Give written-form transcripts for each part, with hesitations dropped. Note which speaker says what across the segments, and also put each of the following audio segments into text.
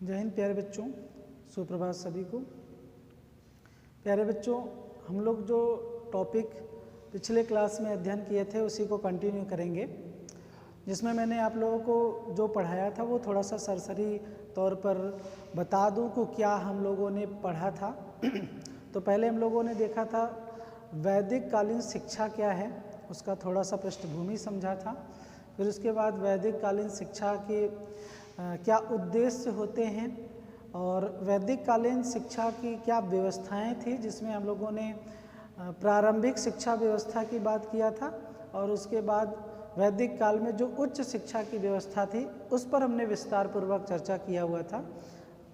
Speaker 1: जय हिंद प्यारे बच्चों, सुप्रभात सभी को। प्यारे बच्चों, हम लोग जो टॉपिक पिछले क्लास में अध्ययन किए थे उसी को कंटिन्यू करेंगे, जिसमें मैंने आप लोगों को जो पढ़ाया था वो थोड़ा सा सरसरी तौर पर बता दूं कि क्या हम लोगों ने पढ़ा था। तो पहले हम लोगों ने देखा था वैदिक कालीन शिक्षा क्या है, उसका थोड़ा सा पृष्ठभूमि समझा था। फिर उसके बाद वैदिक कालीन शिक्षा के क्या उद्देश्य होते हैं और वैदिक कालीन शिक्षा की क्या व्यवस्थाएं थी, जिसमें हम लोगों ने प्रारंभिक शिक्षा व्यवस्था की बात किया था और उसके बाद वैदिक काल में जो उच्च शिक्षा की व्यवस्था थी उस पर हमने विस्तार पूर्वक चर्चा किया हुआ था।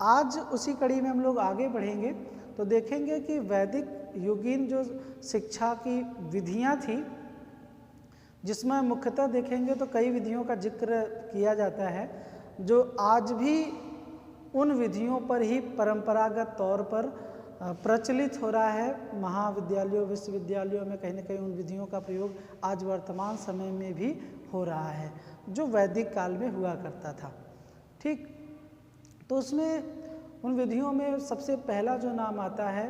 Speaker 1: आज उसी कड़ी में हम लोग आगे बढ़ेंगे तो देखेंगे कि वैदिक युगीन जो शिक्षा की विधियां थी, जिसमें मुख्यतः देखेंगे तो कई विधियों का जिक्र किया जाता है जो आज भी उन विधियों पर ही परंपरागत तौर पर प्रचलित हो रहा है। महाविद्यालयों विश्वविद्यालयों में कहीं ना कहीं उन विधियों का प्रयोग आज वर्तमान समय में भी हो रहा है जो वैदिक काल में हुआ करता था। ठीक, तो उसमें उन विधियों में सबसे पहला जो नाम आता है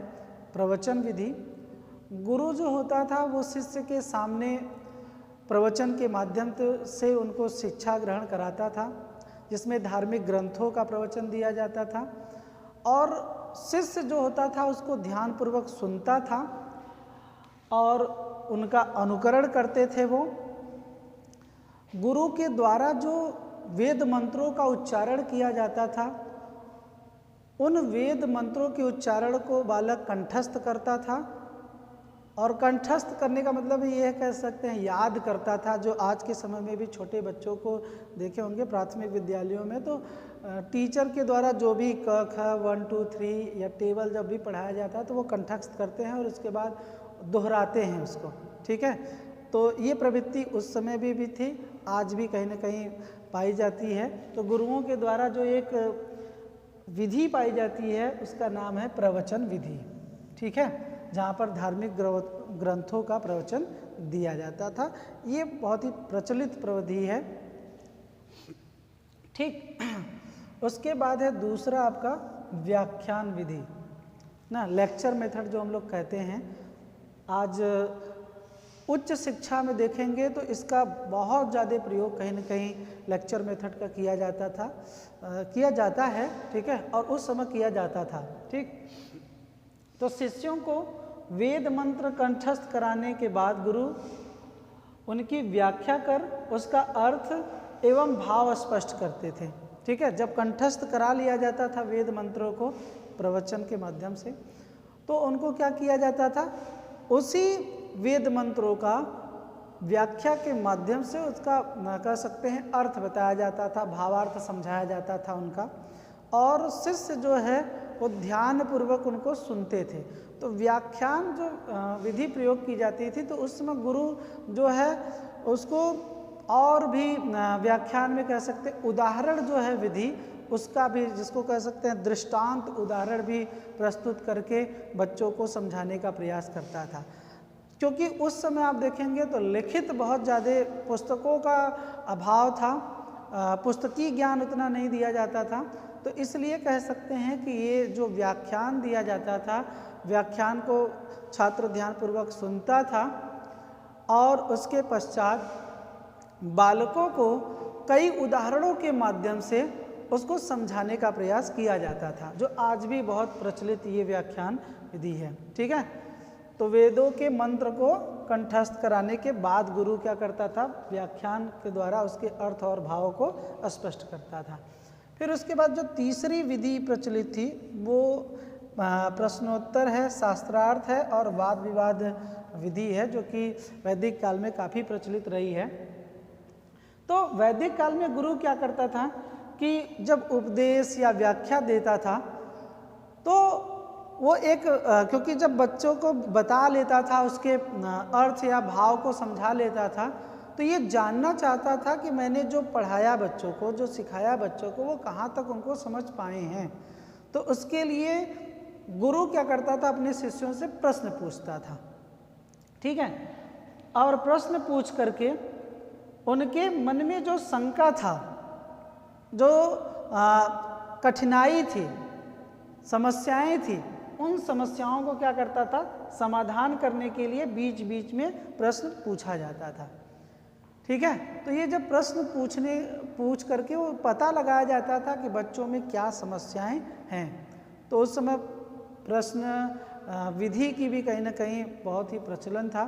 Speaker 1: प्रवचन विधि। गुरु जो होता था वो शिष्य के सामने प्रवचन के माध्यम से उनको शिक्षा ग्रहण कराता था, जिसमें धार्मिक ग्रंथों का प्रवचन दिया जाता था और शिष्य जो होता था उसको ध्यानपूर्वक सुनता था और उनका अनुकरण करते थे। वो गुरु के द्वारा जो वेद मंत्रों का उच्चारण किया जाता था, उन वेद मंत्रों के उच्चारण को बालक कंठस्थ करता था और कंठस्थ करने का मतलब ये कह सकते हैं याद करता था। जो आज के समय में भी छोटे बच्चों को देखे होंगे प्राथमिक विद्यालयों में, तो टीचर के द्वारा जो भी क ख 1 2 3 या टेबल जब भी पढ़ाया जाता है तो वो कंठस्थ करते हैं और उसके बाद दोहराते हैं उसको। ठीक है, तो ये प्रवृत्ति उस समय भी थी, आज भी कहीं ना कहीं पाई जाती है। तो गुरुओं के द्वारा जो एक विधि पाई जाती है उसका नाम है प्रवचन विधि। ठीक है, जहाँ पर धार्मिक ग्रंथों का प्रवचन दिया जाता था। ये बहुत ही प्रचलित प्रविधि है। ठीक, उसके बाद है दूसरा आपका व्याख्यान विधि ना, लेक्चर मेथड जो हम लोग कहते हैं। आज उच्च शिक्षा में देखेंगे तो इसका बहुत ज़्यादा प्रयोग कहीं ना कहीं लेक्चर मेथड का किया जाता है। ठीक है, और उस समय किया जाता था। ठीक, तो शिष्यों को वेद मंत्र कंठस्थ कराने के बाद गुरु उनकी व्याख्या कर उसका अर्थ एवं भाव स्पष्ट करते थे। ठीक है, जब कंठस्थ करा लिया जाता था वेद मंत्रों को प्रवचन के माध्यम से, तो उनको क्या किया जाता था, उसी वेद मंत्रों का व्याख्या के माध्यम से उसका कह सकते हैं अर्थ बताया जाता था, भावार्थ समझाया जाता था उनका, और शिष्य जो है वो ध्यान पूर्वक उनको सुनते थे। तो व्याख्यान जो विधि प्रयोग की जाती थी तो उस समय गुरु जो है उसको और भी व्याख्यान में कह सकते उदाहरण जो है विधि उसका भी, जिसको कह सकते हैं दृष्टांत उदाहरण भी प्रस्तुत करके बच्चों को समझाने का प्रयास करता था। क्योंकि उस समय आप देखेंगे तो लिखित बहुत ज़्यादा पुस्तकों का अभाव था, पुस्तकीय ज्ञान उतना नहीं दिया जाता था, तो इसलिए कह सकते हैं कि ये जो व्याख्यान दिया जाता था, व्याख्यान को छात्र ध्यानपूर्वक सुनता था और उसके पश्चात बालकों को कई उदाहरणों के माध्यम से उसको समझाने का प्रयास किया जाता था, जो आज भी बहुत प्रचलित ये व्याख्यान विधि है। ठीक है, तो वेदों के मंत्र को कंठस्थ कराने के बाद गुरु क्या करता था, व्याख्यान के द्वारा उसके अर्थ और भाव को स्पष्ट करता था। फिर उसके बाद जो तीसरी विधि प्रचलित थी वो प्रश्नोत्तर है, शास्त्रार्थ है और वाद विवाद विधि है, जो कि वैदिक काल में काफ़ी प्रचलित रही है। तो वैदिक काल में गुरु क्या करता था कि जब उपदेश या व्याख्या देता था तो वो एक क्योंकि जब बच्चों को बता लेता था, उसके अर्थ या भाव को समझा लेता था, तो ये जानना चाहता था कि मैंने जो पढ़ाया बच्चों को, जो सिखाया बच्चों को, वो कहाँ तक उनको समझ पाए हैं। तो उसके लिए गुरु क्या करता था, अपने शिष्यों से प्रश्न पूछता था। ठीक है, और प्रश्न पूछ करके उनके मन में जो शंका था, जो कठिनाई थी, समस्याएं थी, उन समस्याओं को क्या करता था, समाधान करने के लिए बीच बीच में प्रश्न पूछा जाता था। ठीक है, तो ये जब प्रश्न पूछ करके वो पता लगाया जाता था कि बच्चों में क्या समस्याएं हैं, तो उस समय प्रश्न विधि की भी कहीं ना कहीं बहुत ही प्रचलन था।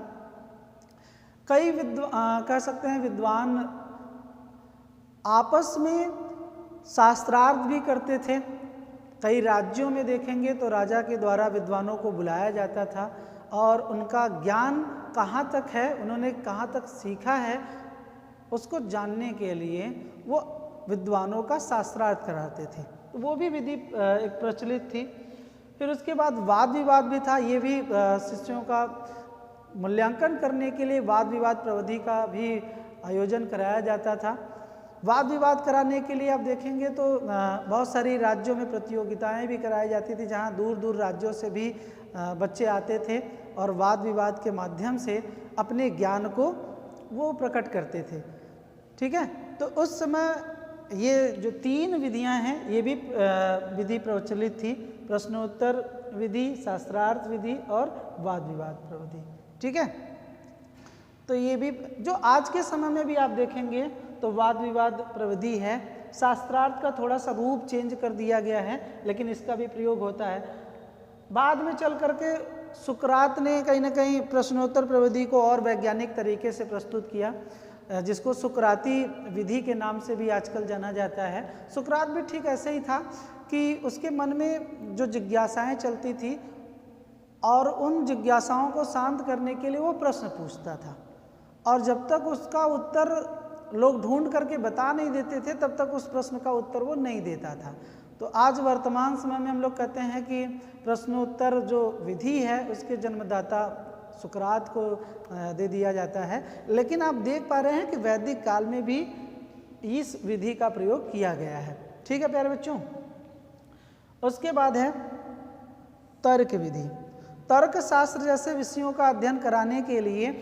Speaker 1: कई कह सकते हैं विद्वान आपस में शास्त्रार्थ भी करते थे। कई राज्यों में देखेंगे तो राजा के द्वारा विद्वानों को बुलाया जाता था और उनका ज्ञान कहाँ तक है, उन्होंने कहाँ तक सीखा है, उसको जानने के लिए वो विद्वानों का शास्त्रार्थ कराते थे। तो वो भी विधि एक प्रचलित थी। फिर उसके बाद वाद विवाद भी था। ये भी शिष्यों का मूल्यांकन करने के लिए वाद विवाद प्रविधि का भी आयोजन कराया जाता था। वाद विवाद कराने के लिए आप देखेंगे तो बहुत सारी राज्यों में प्रतियोगिताएं भी कराई जाती थी, जहां दूर दूर राज्यों से भी बच्चे आते थे और वाद विवाद के माध्यम से अपने ज्ञान को वो प्रकट करते थे। ठीक है, तो उस समय ये जो 3 विधियां हैं ये भी विधि प्रचलित थी, प्रश्नोत्तर विधि, शास्त्रार्थ विधि और वाद विवाद प्रविधि। ठीक है, तो ये भी जो आज के समय में भी आप देखेंगे तो वाद विवाद प्रविधि है। शास्त्रार्थ का थोड़ा सा रूप चेंज कर दिया गया है, लेकिन इसका भी प्रयोग होता है। बाद में चल करके सुकरात ने कहीं ना कहीं प्रश्नोत्तर प्रविधि को और वैज्ञानिक तरीके से प्रस्तुत किया, जिसको सुकराती विधि के नाम से भी आजकल जाना जाता है। सुकरात भी ठीक ऐसे ही था कि उसके मन में जो जिज्ञासाएं चलती थी और उन जिज्ञासाओं को शांत करने के लिए वो प्रश्न पूछता था, और जब तक उसका उत्तर लोग ढूंढ करके बता नहीं देते थे तब तक उस प्रश्न का उत्तर वो नहीं देता था। तो आज वर्तमान समय में हम लोग कहते हैं कि प्रश्नोत्तर जो विधि है उसके जन्मदाता सुकरात को दे दिया जाता है, लेकिन आप देख पा रहे हैं कि वैदिक काल में भी इस विधि का प्रयोग किया गया है। ठीक है प्यारे बच्चों, उसके बाद है तर्क विधि। तर्क शास्त्र जैसे विषयों का अध्ययन कराने के लिए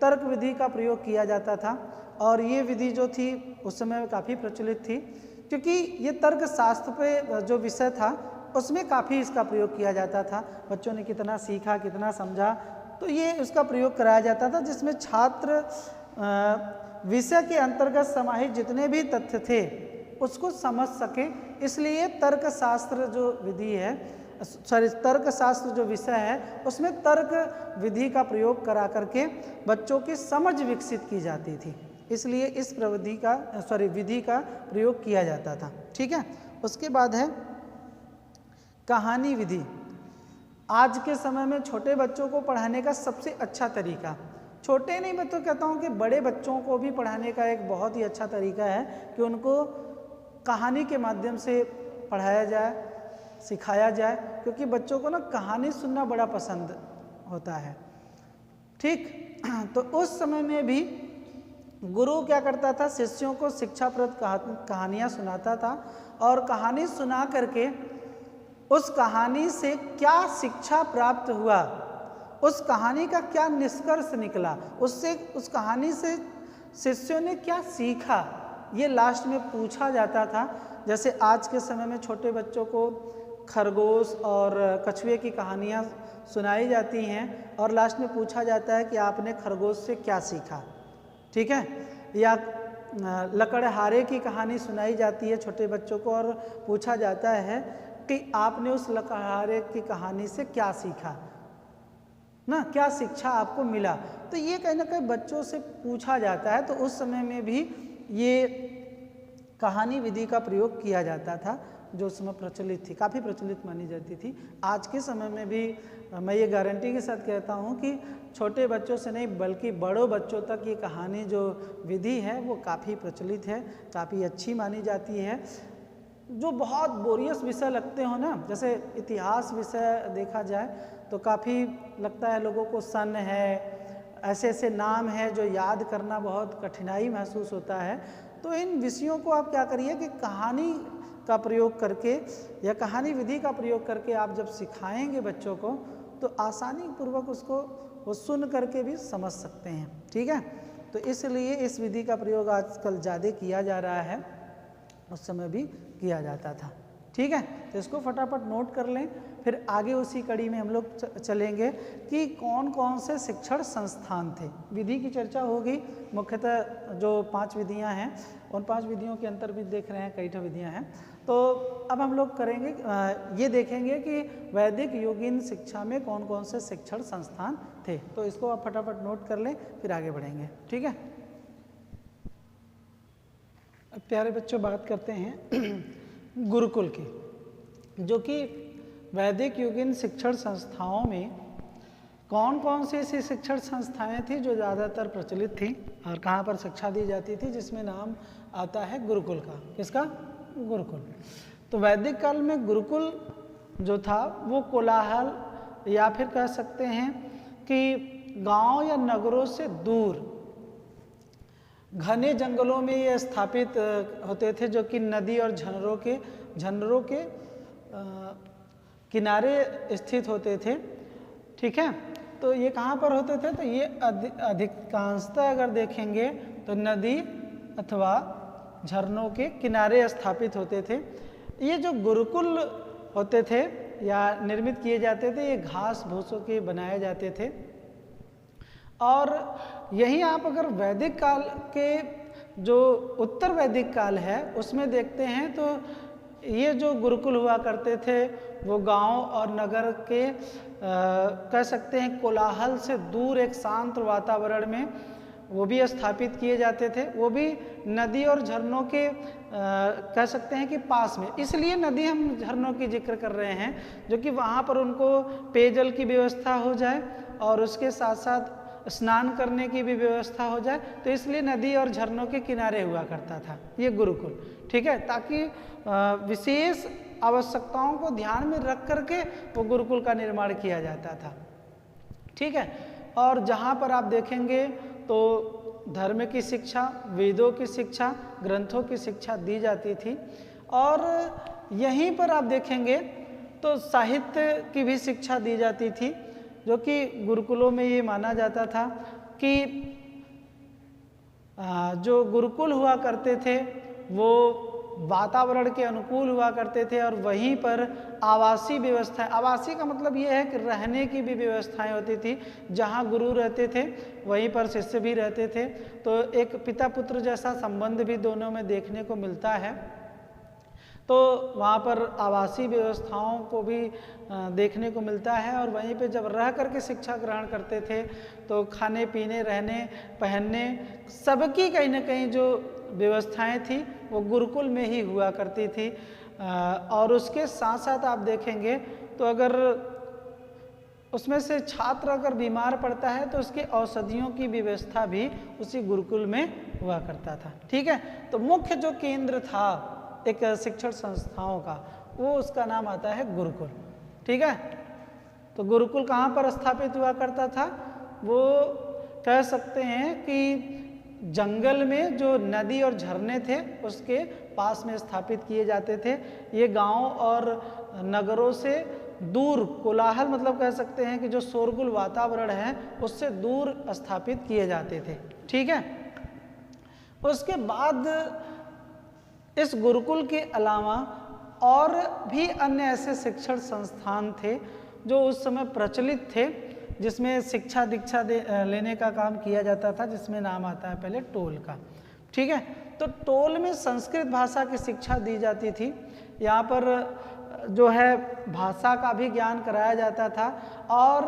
Speaker 1: तर्क विधि का प्रयोग किया जाता था, और ये विधि जो थी उस समय काफ़ी प्रचलित थी, क्योंकि ये तर्क शास्त्र पे जो विषय था उसमें काफ़ी इसका प्रयोग किया जाता था। बच्चों ने कितना सीखा, कितना समझा, तो ये उसका प्रयोग कराया जाता था, जिसमें छात्र विषय के अंतर्गत समाहित जितने भी तथ्य थे उसको समझ सके। इसलिए तर्क शास्त्र जो विधि है, तर्क शास्त्र जो विषय है उसमें तर्क विधि का प्रयोग करा करके बच्चों की समझ विकसित की जाती थी, इसलिए इस विधि का प्रयोग किया जाता था। ठीक है, उसके बाद है कहानी विधि। आज के समय में छोटे बच्चों को पढ़ाने का सबसे अच्छा तरीका, छोटे नहीं मैं तो कहता हूँ कि बड़े बच्चों को भी पढ़ाने का एक बहुत ही अच्छा तरीका है कि उनको कहानी के माध्यम से पढ़ाया जाए, सिखाया जाए, क्योंकि बच्चों को ना कहानी सुनना बड़ा पसंद होता है। ठीक, तो उस समय में भी गुरु क्या करता था, शिष्यों को शिक्षाप्रद कहानियाँ सुनाता था, और कहानी सुना करके उस कहानी से क्या शिक्षा प्राप्त हुआ, उस कहानी का क्या निष्कर्ष निकला, उससे उस कहानी से शिष्यों ने क्या सीखा, ये लास्ट में पूछा जाता था। जैसे आज के समय में छोटे बच्चों को खरगोश और कछुए की कहानियाँ सुनाई जाती हैं और लास्ट में पूछा जाता है कि आपने खरगोश से क्या सीखा। ठीक है, या लकड़हारे की कहानी सुनाई जाती है छोटे बच्चों को और पूछा जाता है कि आपने उस लकड़हारे की कहानी से क्या सीखा ना, क्या शिक्षा आपको मिला। तो ये कहीं ना कहीं बच्चों से पूछा जाता है, तो उस समय में भी ये कहानी विधि का प्रयोग किया जाता था, जो उस समय प्रचलित थी, काफ़ी प्रचलित मानी जाती थी। आज के समय में भी मैं ये गारंटी के साथ कहता हूँ कि छोटे बच्चों से नहीं बल्कि बड़ों बच्चों तक ये कहानी जो विधि है वो काफ़ी प्रचलित है, काफ़ी अच्छी मानी जाती है। जो बहुत बोरियस विषय लगते हो ना, जैसे इतिहास विषय देखा जाए तो काफ़ी लगता है लोगों को, सन है, ऐसे ऐसे नाम है जो याद करना बहुत कठिनाई महसूस होता है। तो इन विषयों को आप क्या करिए कि कहानी का प्रयोग करके या कहानी विधि का प्रयोग करके आप जब सिखाएंगे बच्चों को तो आसानी पूर्वक उसको वो सुन करके भी समझ सकते हैं। ठीक है, तो इसलिए इस विधि का प्रयोग आजकल ज़्यादा किया जा रहा है, उस समय भी किया जाता था। ठीक है, तो इसको फटाफट नोट कर लें। फिर आगे उसी कड़ी में हम लोग चलेंगे कि कौन कौन से शिक्षण संस्थान थे। विधि की चर्चा होगी, मुख्यतः जो 5 विधियां हैं उन 5 विधियों के अंतर भी देख रहे हैं, कई ठो विधियां हैं। तो अब हम लोग करेंगे ये देखेंगे कि वैदिक युगीन शिक्षा में कौन कौन से शिक्षण संस्थान थे। तो इसको आप फटाफट नोट कर लें, फिर आगे बढ़ेंगे, ठीक है। अब प्यारे बच्चों बात करते हैं गुरुकुल की, जो कि वैदिक युगीन शिक्षण संस्थाओं में कौन कौन सी ऐसी शिक्षण संस्थाएं थी जो ज़्यादातर प्रचलित थी और कहाँ पर शिक्षा दी जाती थी, जिसमें नाम आता है गुरुकुल का। किसका? गुरुकुल। तो वैदिक काल में गुरुकुल जो था वो कोलाहल या फिर कह सकते हैं कि गांव या नगरों से दूर घने जंगलों में ये स्थापित होते थे, जो कि नदी और झरनों के किनारे स्थित होते थे, ठीक है। तो ये कहाँ पर होते थे? तो ये अधिकांशतः अगर देखेंगे तो नदी अथवा झरनों के किनारे स्थापित होते थे। ये जो गुरुकुल होते थे या निर्मित किए जाते थे, ये घास भूसों के बनाए जाते थे। और यही आप अगर वैदिक काल के जो उत्तर वैदिक काल है उसमें देखते हैं तो ये जो गुरुकुल हुआ करते थे वो गांव और नगर के कह सकते हैं कोलाहल से दूर एक शांत वातावरण में वो भी स्थापित किए जाते थे, वो भी नदी और झरनों के कह सकते हैं कि पास में। इसलिए नदी हम झरनों की जिक्र कर रहे हैं, जो कि वहाँ पर उनको पेयजल की व्यवस्था हो जाए और उसके साथ साथ स्नान करने की भी व्यवस्था हो जाए, तो इसलिए नदी और झरनों के किनारे हुआ करता था ये गुरुकुल, ठीक है। ताकि विशेष आवश्यकताओं को ध्यान में रख करके वो गुरुकुल का निर्माण किया जाता था, ठीक है। और जहाँ पर आप देखेंगे तो धर्म की शिक्षा, वेदों की शिक्षा, ग्रंथों की शिक्षा दी जाती थी। और यहीं पर आप देखेंगे तो साहित्य की भी शिक्षा दी जाती थी, जो कि गुरुकुलों में ये माना जाता था कि जो गुरुकुल हुआ करते थे वो वातावरण के अनुकूल हुआ करते थे और वहीं पर आवासीय व्यवस्था, आवासीय का मतलब ये है कि रहने की भी व्यवस्थाएं होती थी। जहाँ गुरु रहते थे वहीं पर शिष्य भी रहते थे, तो एक पिता पुत्र जैसा संबंध भी दोनों में देखने को मिलता है। तो वहाँ पर आवासीय व्यवस्थाओं को भी देखने को मिलता है और वहीं पे जब रह करके शिक्षा ग्रहण करते थे तो खाने पीने, रहने पहनने सबकी कहीं ना कहीं जो व्यवस्थाएं थी वो गुरुकुल में ही हुआ करती थी। और उसके साथ साथ आप देखेंगे तो अगर उसमें से छात्र अगर बीमार पड़ता है तो उसके औषधियों की व्यवस्था भी उसी गुरुकुल में हुआ करता था, ठीक है। तो मुख्य जो केंद्र था एक शिक्षण संस्थाओं का वो उसका नाम आता है गुरुकुल, ठीक है। तो गुरुकुल कहाँ पर स्थापित हुआ करता था? वो कह सकते हैं कि जंगल में जो नदी और झरने थे उसके पास में स्थापित किए जाते थे। ये गांव और नगरों से दूर, कोलाहल मतलब कह सकते हैं कि जो शोरगुल वातावरण है उससे दूर स्थापित किए जाते थे, ठीक है। उसके बाद इस गुरुकुल के अलावा और भी अन्य ऐसे शिक्षण संस्थान थे जो उस समय प्रचलित थे, जिसमें शिक्षा दीक्षा लेने का काम किया जाता था, जिसमें नाम आता है पहले टोल का, ठीक है। तो टोल में संस्कृत भाषा की शिक्षा दी जाती थी। यहाँ पर जो है भाषा का भी ज्ञान कराया जाता था और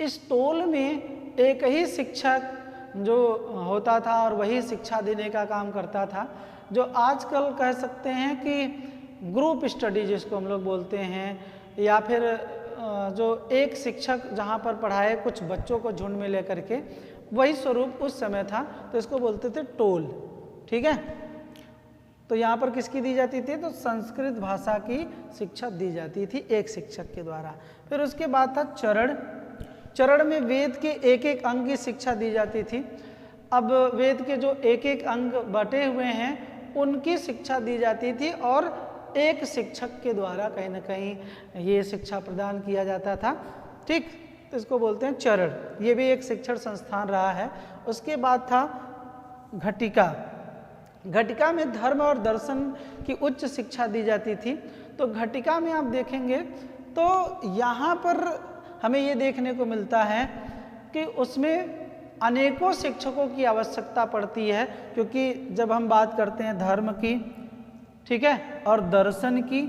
Speaker 1: इस टोल में एक ही शिक्षक जो होता था और वही शिक्षा देने का काम करता था। जो आजकल कह सकते हैं कि ग्रुप स्टडी जिसको हम लोग बोलते हैं, या फिर जो एक शिक्षक जहाँ पर पढ़ाए कुछ बच्चों को झुंड में लेकर के, वही स्वरूप उस समय था, तो इसको बोलते थे टोल, ठीक है। तो यहाँ पर किसकी दी जाती थी? तो संस्कृत भाषा की शिक्षा दी जाती थी एक शिक्षक के द्वारा। फिर उसके बाद था चरण। चरण में वेद के एक एक अंग की शिक्षा दी जाती थी। अब वेद के जो एक एक अंग बटे हुए हैं उनकी शिक्षा दी जाती थी और एक शिक्षक के द्वारा कहीं ना कहीं ये शिक्षा प्रदान किया जाता था, ठीक। तो इसको बोलते हैं चरण। ये भी एक शिक्षण संस्थान रहा है। उसके बाद था घटिका। घटिका में धर्म और दर्शन की उच्च शिक्षा दी जाती थी। तो घटिका में आप देखेंगे तो यहाँ पर हमें ये देखने को मिलता है कि उसमें अनेकों शिक्षकों की आवश्यकता पड़ती है, क्योंकि जब हम बात करते हैं धर्म की, ठीक है, और दर्शन की,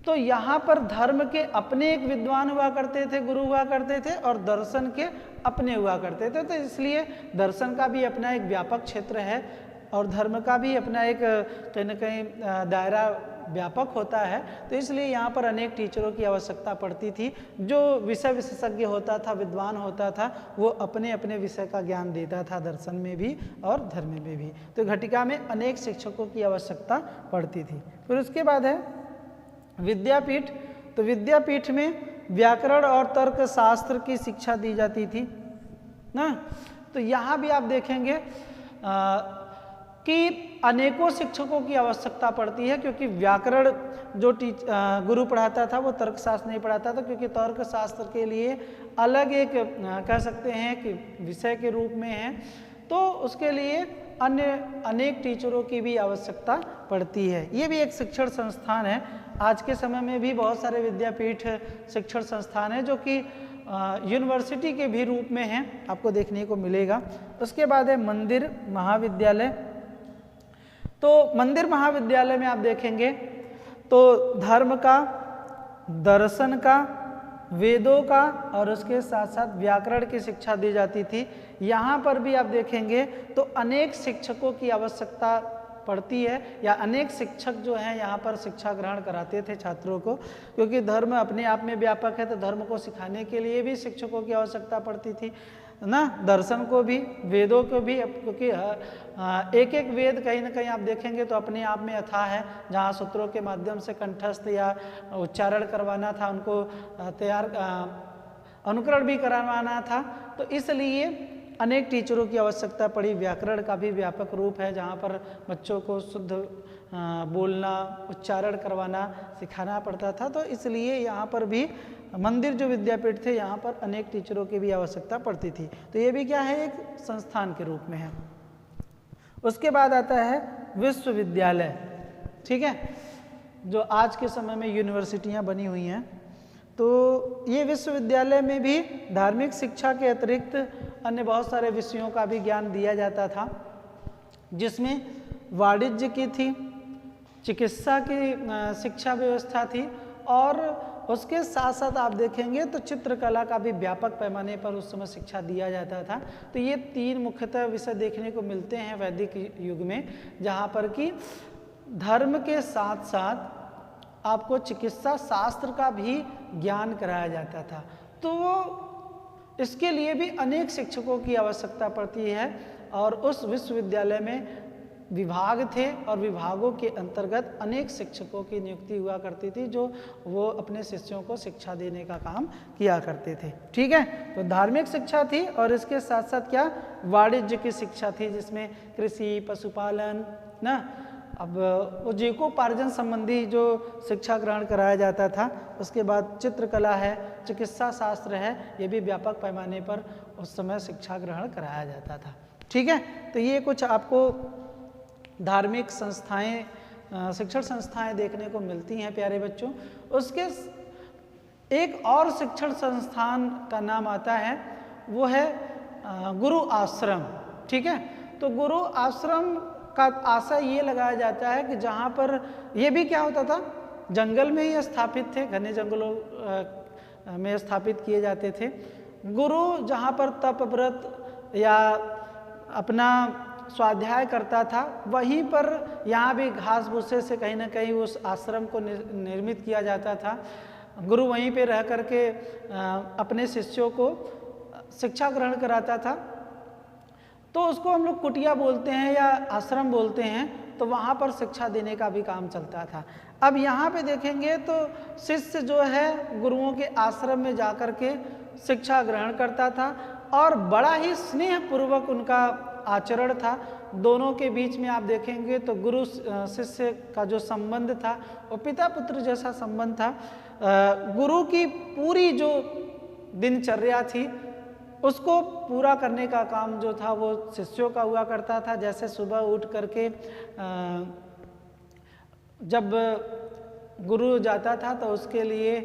Speaker 1: तो यहाँ पर धर्म के अपने एक विद्वान हुआ करते थे, गुरु हुआ करते थे, और दर्शन के अपने हुआ करते थे। तो इसलिए दर्शन का भी अपना एक व्यापक क्षेत्र है और धर्म का भी अपना एक कहीं ना कहीं दायरा व्यापक होता है। तो इसलिए यहाँ पर अनेक टीचरों की आवश्यकता पड़ती थी। जो विषय विशेषज्ञ होता था, विद्वान होता था, वो अपने अपने विषय का ज्ञान देता था, दर्शन में भी और धर्म में भी। तो घटिका में अनेक शिक्षकों की आवश्यकता पड़ती थी। फिर उसके बाद है विद्यापीठ। तो विद्यापीठ में व्याकरण और तर्क शास्त्र की शिक्षा दी जाती थी ना। तो यहाँ भी आप देखेंगे कि अनेकों शिक्षकों की आवश्यकता पड़ती है, क्योंकि व्याकरण जो गुरु पढ़ाता था वो तर्कशास्त्र नहीं पढ़ाता था, क्योंकि तर्कशास्त्र के लिए अलग एक कह सकते हैं कि विषय के रूप में है। तो उसके लिए अन्य अनेक टीचरों की भी आवश्यकता पड़ती है। ये भी एक शिक्षण संस्थान है। आज के समय में भी बहुत सारे विद्यापीठ शिक्षण संस्थान हैं जो कि यूनिवर्सिटी के भी रूप में हैं, आपको देखने को मिलेगा। उसके बाद है मंदिर महाविद्यालय। तो मंदिर महाविद्यालय में आप देखेंगे तो धर्म का, दर्शन का, वेदों का और उसके साथ साथ व्याकरण की शिक्षा दी जाती थी। यहाँ पर भी आप देखेंगे तो अनेक शिक्षकों की आवश्यकता पड़ती है, या अनेक शिक्षक जो हैं यहाँ पर शिक्षा ग्रहण कराते थे छात्रों को, क्योंकि धर्म अपने आप में व्यापक है। तो धर्म को सिखाने के लिए भी शिक्षकों की आवश्यकता पड़ती थी ना, दर्शन को भी, वेदों को भी, क्योंकि एक एक वेद कहीं ना कहीं आप देखेंगे तो अपने आप में अथाह है। जहाँ सूत्रों के माध्यम से कंठस्थ या उच्चारण करवाना था, उनको तैयार अनुकरण भी करवाना था। तो इसलिए अनेक टीचरों की आवश्यकता पड़ी। व्याकरण का भी व्यापक रूप है, जहाँ पर बच्चों को शुद्ध बोलना, उच्चारण करवाना, सिखाना पड़ता था। तो इसलिए यहाँ पर भी मंदिर जो विद्यापीठ थे, यहाँ पर अनेक टीचरों की भी आवश्यकता पड़ती थी। तो ये भी क्या है, एक संस्थान के रूप में है। उसके बाद आता है विश्वविद्यालय, ठीक है, जो आज के समय में यूनिवर्सिटियाँ बनी हुई हैं। तो ये विश्वविद्यालय में भी धार्मिक शिक्षा के अतिरिक्त अन्य बहुत सारे विषयों का भी ज्ञान दिया जाता था, जिसमें वाणिज्य की थी, चिकित्सा की शिक्षा व्यवस्था थी, और उसके साथ साथ आप देखेंगे तो चित्रकला का भी व्यापक पैमाने पर उस समय शिक्षा दिया जाता था। तो ये तीन मुख्यतः विषय देखने को मिलते हैं वैदिक युग में, जहाँ पर कि धर्म के साथ साथ आपको चिकित्सा शास्त्र का भी ज्ञान कराया जाता था। तो वो इसके लिए भी अनेक शिक्षकों की आवश्यकता पड़ती है, और उस विश्वविद्यालय में विभाग थे और विभागों के अंतर्गत अनेक शिक्षकों की नियुक्ति हुआ करती थी, जो वो अपने शिष्यों को शिक्षा देने का काम किया करते थे। ठीक है, तो धार्मिक शिक्षा थी और इसके साथ साथ क्या, वाणिज्य की शिक्षा थी, जिसमें कृषि, पशुपालन ना, अब जीविकोपार्जन संबंधी जो शिक्षा ग्रहण कराया जाता था। उसके बाद चित्रकला है, चिकित्सा शास्त्र है, ये भी व्यापक पैमाने पर उस समय शिक्षा ग्रहण कराया जाता था। ठीक है, तो ये कुछ आपको धार्मिक संस्थाएं, शिक्षण संस्थाएं देखने को मिलती हैं प्यारे बच्चों। उसके एक और शिक्षण संस्थान का नाम आता है, वो है गुरु आश्रम। ठीक है, तो गुरु आश्रम का आशय ये लगाया जाता है कि जहाँ पर ये भी क्या होता था, जंगल में ही स्थापित थे, घने जंगलों में स्थापित किए जाते थे। गुरु जहाँ पर तप व्रत या अपना स्वाध्याय करता था, वहीं पर यहाँ भी घास भूसे से कहीं ना कहीं उस आश्रम को निर्मित किया जाता था। गुरु वहीं पे रह करके अपने शिष्यों को शिक्षा ग्रहण कराता था। तो उसको हम लोग कुटिया बोलते हैं या आश्रम बोलते हैं। तो वहाँ पर शिक्षा देने का भी काम चलता था। अब यहाँ पे देखेंगे तो शिष्य जो है गुरुओं के आश्रम में जाकर के शिक्षा ग्रहण करता था, और बड़ा ही स्नेहपूर्वक उनका आचरण था। दोनों के बीच में आप देखेंगे तो गुरु शिष्य का जो संबंध था वो पिता पुत्र जैसा संबंध था। गुरु की पूरी जो दिनचर्या थी उसको पूरा करने का काम जो था वो शिष्यों का हुआ करता था। जैसे सुबह उठ करके जब गुरु जाता था तो उसके लिए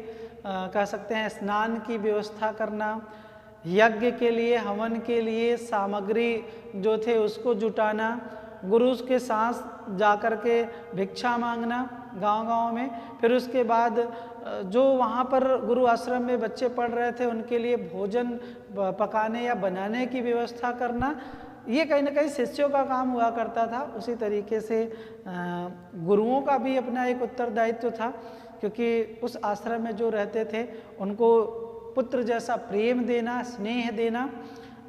Speaker 1: कह सकते हैं स्नान की व्यवस्था करना, यज्ञ के लिए हवन के लिए सामग्री जो थे उसको जुटाना, गुरु के साथ जाकर के भिक्षा मांगना गांव-गांव में, फिर उसके बाद जो वहाँ पर गुरु आश्रम में बच्चे पढ़ रहे थे उनके लिए भोजन पकाने या बनाने की व्यवस्था करना, ये कहीं ना कहीं शिष्यों का काम हुआ करता था। उसी तरीके से गुरुओं का भी अपना एक उत्तरदायित्व था, क्योंकि उस आश्रम में जो रहते थे उनको पुत्र जैसा प्रेम देना, स्नेह देना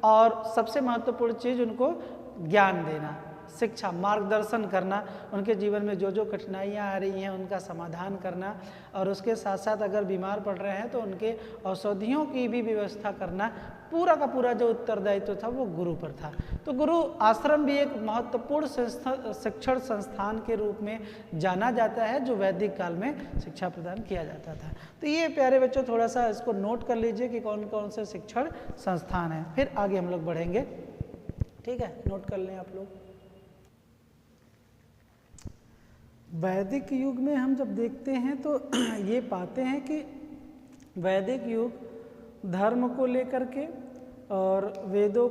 Speaker 1: और सबसे महत्वपूर्ण चीज़ उनको ज्ञान देना, शिक्षा, मार्गदर्शन करना, उनके जीवन में जो जो कठिनाइयाँ आ रही हैं उनका समाधान करना, और उसके साथ साथ अगर बीमार पड़ रहे हैं तो उनके औषधियों की भी व्यवस्था करना, पूरा का पूरा जो उत्तरदायित्व था वो गुरु पर था। तो गुरु आश्रम भी एक महत्वपूर्ण शिक्षण संस्थान के रूप में जाना जाता है जो वैदिक काल में शिक्षा प्रदान किया जाता था। तो ये प्यारे बच्चों थोड़ा सा इसको नोट कर लीजिए कि कौन कौन से शिक्षण संस्थान हैं, फिर आगे हम लोग बढ़ेंगे। ठीक है, नोट कर लें आप लोग। वैदिक युग में हम जब देखते हैं तो ये पाते हैं कि वैदिक युग धर्म को लेकर के और वेदों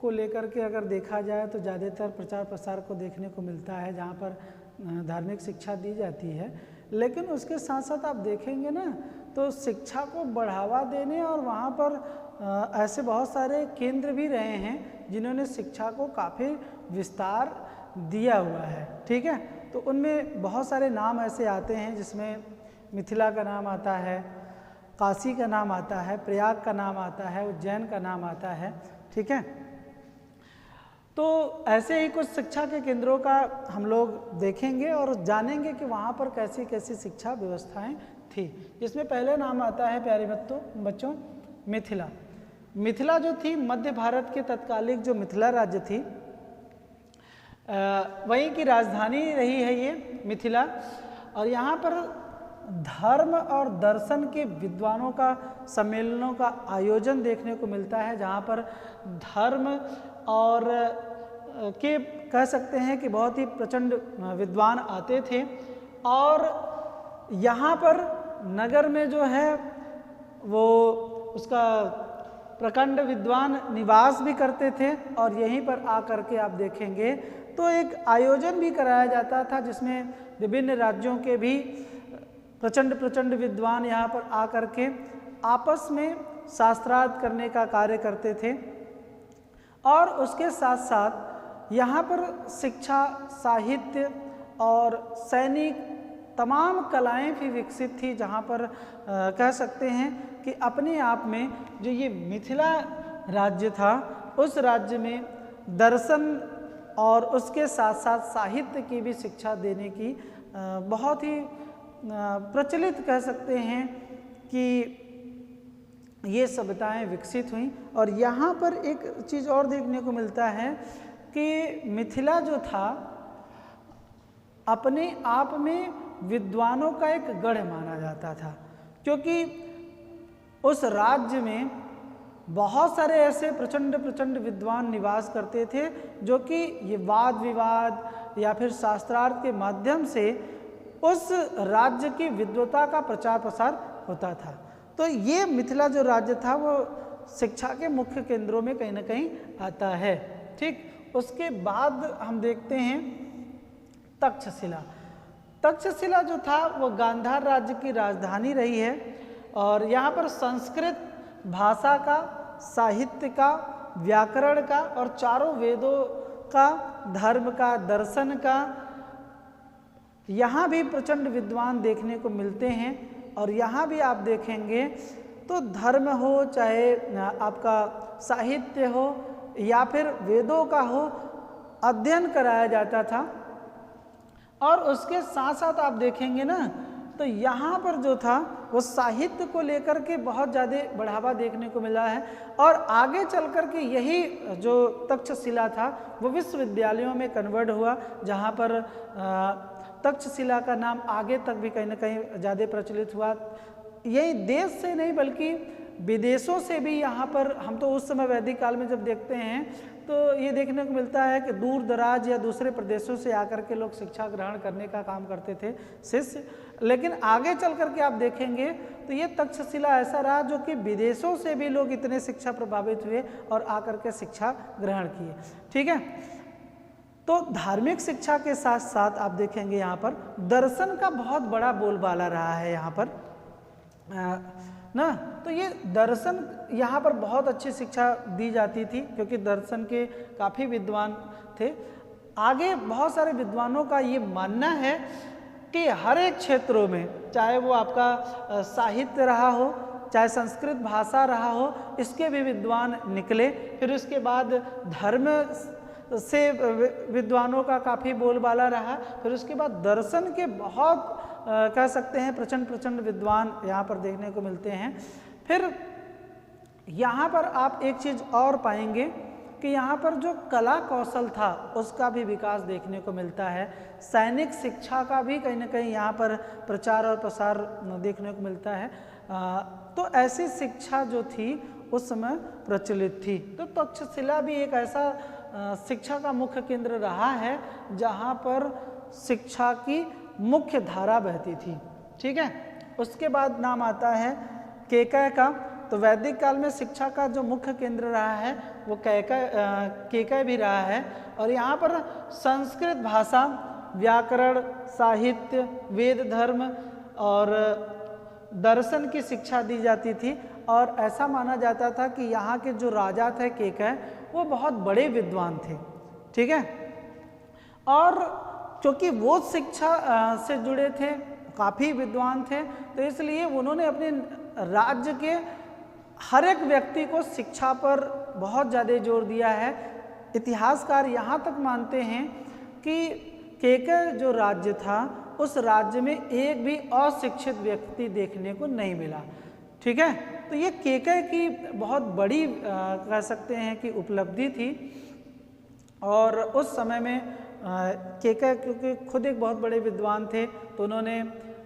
Speaker 1: को लेकर के अगर देखा जाए तो ज़्यादातर प्रचार प्रसार को देखने को मिलता है, जहाँ पर धार्मिक शिक्षा दी जाती है। लेकिन उसके साथ साथ आप देखेंगे ना तो शिक्षा को बढ़ावा देने और वहाँ पर ऐसे बहुत सारे केंद्र भी रहे हैं जिन्होंने शिक्षा को काफ़ी विस्तार दिया हुआ है। ठीक है, तो उनमें बहुत सारे नाम ऐसे आते हैं जिसमें मिथिला का नाम आता है, काशी का नाम आता है, प्रयाग का नाम आता है, उज्जैन का नाम आता है। ठीक है, तो ऐसे ही कुछ शिक्षा के केंद्रों का हम लोग देखेंगे और जानेंगे कि वहाँ पर कैसी कैसी शिक्षा व्यवस्थाएं थी, जिसमें पहले नाम आता है प्यारे बच्चों मिथिला। मिथिला जो थी मध्य भारत के तत्कालिक जो मिथिला राज्य थी वहीं की राजधानी रही है ये मिथिला, और यहाँ पर धर्म और दर्शन के विद्वानों का सम्मेलनों का आयोजन देखने को मिलता है, जहाँ पर धर्म और के कह सकते हैं कि बहुत ही प्रचंड विद्वान आते थे, और यहाँ पर नगर में जो है वो उसका प्रखंड विद्वान निवास भी करते थे, और यहीं पर आकर के आप देखेंगे तो एक आयोजन भी कराया जाता था जिसमें विभिन्न राज्यों के भी प्रचंड विद्वान यहाँ पर आकर के आपस में शास्त्रार्थ करने का कार्य करते थे। और उसके साथ साथ यहाँ पर शिक्षा, साहित्य और सैनिक तमाम कलाएं भी विकसित थी, जहाँ पर कह सकते हैं कि अपने आप में जो ये मिथिला राज्य था उस राज्य में दर्शन और उसके साथ साथ साहित्य की भी शिक्षा देने की बहुत ही प्रचलित कह सकते हैं कि ये सभ्यताएं विकसित हुई। और यहाँ पर एक चीज़ और देखने को मिलता है कि मिथिला जो था अपने आप में विद्वानों का एक गढ़ माना जाता था, क्योंकि उस राज्य में बहुत सारे ऐसे प्रचंड विद्वान निवास करते थे जो कि ये वाद विवाद या फिर शास्त्रार्थ के माध्यम से उस राज्य की विद्वता का प्रचार प्रसार होता था। तो ये मिथिला जो राज्य था वो शिक्षा के मुख्य केंद्रों में कहीं ना कहीं आता है। ठीक, उसके बाद हम देखते हैं तक्षशिला। तक्षशिला जो था वो गांधार राज्य की राजधानी रही है, और यहाँ पर संस्कृत भाषा का, साहित्य का, व्याकरण का और चारों वेदों का, धर्म का, दर्शन का यहाँ भी प्रचंड विद्वान देखने को मिलते हैं। और यहाँ भी आप देखेंगे तो धर्म हो, चाहे आपका साहित्य हो या फिर वेदों का हो, अध्ययन कराया जाता था। और उसके साथ साथ आप देखेंगे ना तो यहाँ पर जो था वो साहित्य को लेकर के बहुत ज़्यादा बढ़ावा देखने को मिला है, और आगे चल कर के यही जो तक्षशिला था वो विश्वविद्यालयों में कन्वर्ट हुआ, जहाँ पर तक्षशिला का नाम आगे तक भी कहीं ना कहीं ज़्यादा प्रचलित हुआ। यही देश से नहीं बल्कि विदेशों से भी यहाँ पर, हम तो उस समय वैदिक काल में जब देखते हैं तो ये देखने को मिलता है कि दूर दराज या दूसरे प्रदेशों से आकर के लोग शिक्षा ग्रहण करने का काम करते थे शिष्य। लेकिन आगे चल करके आप देखेंगे तो ये तक्षशिला ऐसा रहा जो कि विदेशों से भी लोग इतने शिक्षा प्रभावित हुए और आकर के शिक्षा ग्रहण किए। ठीक है, तो धार्मिक शिक्षा के साथ साथ आप देखेंगे यहाँ पर दर्शन का बहुत बड़ा बोलबाला रहा है यहाँ पर ना। तो ये दर्शन यहाँ पर बहुत अच्छी शिक्षा दी जाती थी क्योंकि दर्शन के काफ़ी विद्वान थे। आगे बहुत सारे विद्वानों का ये मानना है कि हर एक क्षेत्रों में, चाहे वो आपका साहित्य रहा हो, चाहे संस्कृत भाषा रहा हो, इसके भी विद्वान निकले। फिर उसके बाद धर्म से विद्वानों का काफ़ी बोलबाला रहा। फिर उसके बाद दर्शन के बहुत कह सकते हैं प्रचंड विद्वान यहाँ पर देखने को मिलते हैं। फिर यहाँ पर आप एक चीज़ और पाएंगे कि यहाँ पर जो कला कौशल था उसका भी विकास देखने को मिलता है। सैनिक शिक्षा का भी कहीं ना कहीं यहाँ पर प्रचार और प्रसार देखने को मिलता है। तो ऐसी शिक्षा जो थी उस समय प्रचलित थी। तो तक्षशिला भी एक ऐसा शिक्षा का मुख्य केंद्र रहा है जहाँ पर शिक्षा की मुख्य धारा बहती थी। ठीक है, उसके बाद नाम आता है केकय का। तो वैदिक काल में शिक्षा का जो मुख्य केंद्र रहा है वो केकय भी रहा है। और यहाँ पर संस्कृत भाषा, व्याकरण, साहित्य, वेद, धर्म और दर्शन की शिक्षा दी जाती थी। और ऐसा माना जाता था कि यहाँ के जो राजा थे केकय, वो बहुत बड़े विद्वान थे। ठीक है, और क्योंकि वो शिक्षा से जुड़े थे, काफ़ी विद्वान थे, तो इसलिए उन्होंने अपने राज्य के हर एक व्यक्ति को शिक्षा पर बहुत ज़्यादा जोर दिया है। इतिहासकार यहाँ तक मानते हैं कि केकय जो राज्य था उस राज्य में एक भी अशिक्षित व्यक्ति देखने को नहीं मिला। ठीक है, तो ये केकय की बहुत बड़ी कह सकते हैं कि उपलब्धि थी। और उस समय में केकय क्योंकि खुद एक बहुत बड़े विद्वान थे तो उन्होंने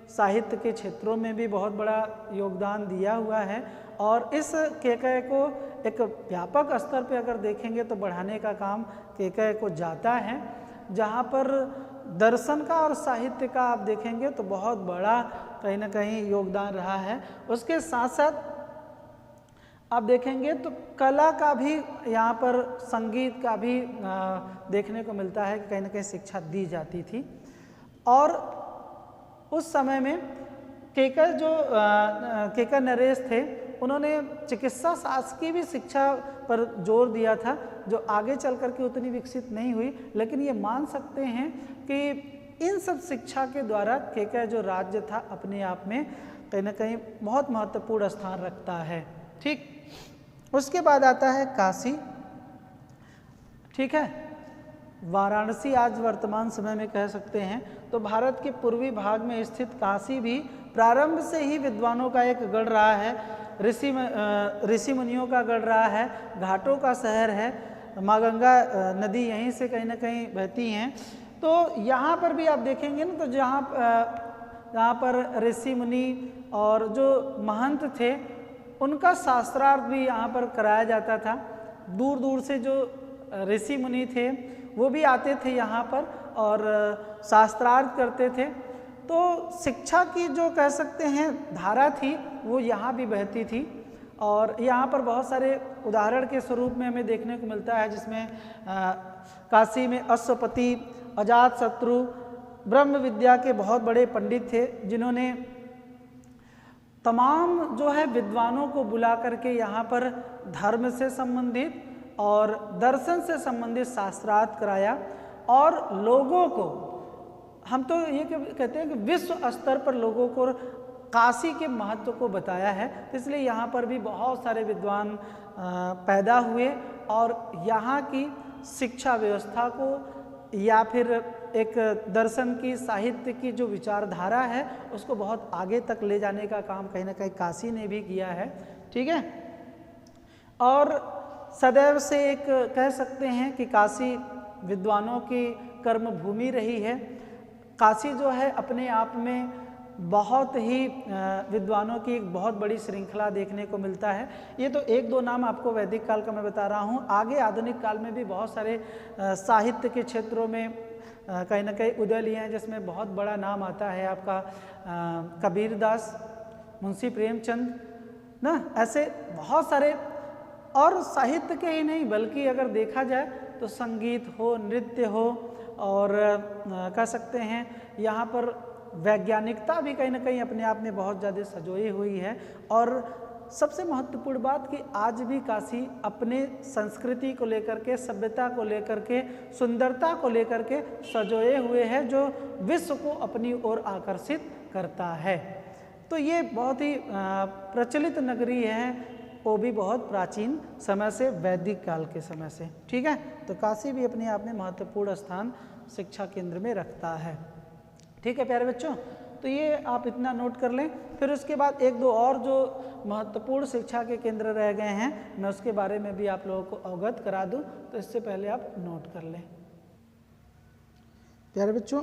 Speaker 1: साहित्य के क्षेत्रों में भी बहुत बड़ा योगदान दिया हुआ है। और इस केकय को एक व्यापक स्तर पे अगर देखेंगे तो बढ़ाने का काम केकय को जाता है, जहाँ पर दर्शन का और साहित्य का आप देखेंगे तो बहुत बड़ा कहीं ना कहीं योगदान रहा है। उसके साथ साथ आप देखेंगे तो कला का भी यहाँ पर, संगीत का भी देखने को मिलता है कि कहीं ना कहीं शिक्षा दी जाती थी। और उस समय में केकय नरेश थे, उन्होंने चिकित्सा शास्त्र की भी शिक्षा पर जोर दिया था जो आगे चल कर के उतनी विकसित नहीं हुई। लेकिन ये मान सकते हैं कि इन सब शिक्षा के द्वारा केकय जो राज्य था अपने आप में कहीं ना कहीं बहुत महत्वपूर्ण स्थान रखता है। ठीक, उसके बाद आता है काशी। ठीक है, वाराणसी आज वर्तमान समय में कह सकते हैं। तो भारत के पूर्वी भाग में स्थित काशी भी प्रारंभ से ही विद्वानों का एक गढ़ रहा है, ऋषि मुनियों का गढ़ रहा है, घाटों का शहर है। माँ गंगा नदी यहीं से कहीं ना कहीं बहती हैं। तो यहाँ पर भी आप देखेंगे ना, तो जहाँ पर ऋषि मुनि और जो महंत थे उनका शास्त्रार्थ भी यहाँ पर कराया जाता था। दूर दूर से जो ऋषि मुनि थे वो भी आते थे यहाँ पर और शास्त्रार्थ करते थे। तो शिक्षा की जो कह सकते हैं धारा थी वो यहाँ भी बहती थी। और यहाँ पर बहुत सारे उदाहरण के स्वरूप में हमें देखने को मिलता है, जिसमें काशी में अश्वपति, अजातशत्रु ब्रह्म विद्या के बहुत बड़े पंडित थे, जिन्होंने तमाम जो है विद्वानों को बुला करके यहाँ पर धर्म से संबंधित और दर्शन से संबंधित शास्त्रार्थ कराया। और लोगों को, हम तो ये कहते हैं कि विश्व स्तर पर लोगों को काशी के महत्व को बताया है। इसलिए यहाँ पर भी बहुत सारे विद्वान पैदा हुए और यहाँ की शिक्षा व्यवस्था को या फिर एक दर्शन की, साहित्य की जो विचारधारा है उसको बहुत आगे तक ले जाने का काम कहीं ना कहीं काशी ने भी किया है। ठीक है, और सदैव से एक कह सकते हैं कि काशी विद्वानों की कर्म भूमि रही है। काशी जो है अपने आप में बहुत ही विद्वानों की एक बहुत बड़ी श्रृंखला देखने को मिलता है। ये तो एक दो नाम आपको वैदिक काल का मैं बता रहा हूँ, आगे आधुनिक काल में भी बहुत सारे साहित्य के क्षेत्रों में कहीं ना कहीं उदय लिए हैं, जिसमें बहुत बड़ा नाम आता है आपका कबीरदास, मुंशी प्रेमचंद ना, ऐसे बहुत सारे। और साहित्य के ही नहीं बल्कि अगर देखा जाए तो संगीत हो, नृत्य हो, और कह सकते हैं यहाँ पर वैज्ञानिकता भी कहीं ना कहीं अपने आप में बहुत ज़्यादा सजोई हुई है। और सबसे महत्वपूर्ण बात कि आज भी काशी अपने संस्कृति को लेकर के, सभ्यता को लेकर के, सुंदरता को लेकर के सजोए हुए है, जो विश्व को अपनी ओर आकर्षित करता है। तो ये बहुत ही प्रचलित नगरी है, वो भी बहुत प्राचीन समय से, वैदिक काल के समय से। ठीक है, तो काशी भी अपने आप में महत्वपूर्ण स्थान शिक्षा केंद्र में रखता है। ठीक है प्यारे बच्चों, तो ये आप इतना नोट कर लें। फिर उसके बाद एक दो और जो महत्वपूर्ण शिक्षा के केंद्र रह गए हैं, मैं उसके बारे में भी आप लोगों को अवगत करा दूं, तो इससे पहले आप नोट कर लें प्यारे बच्चों।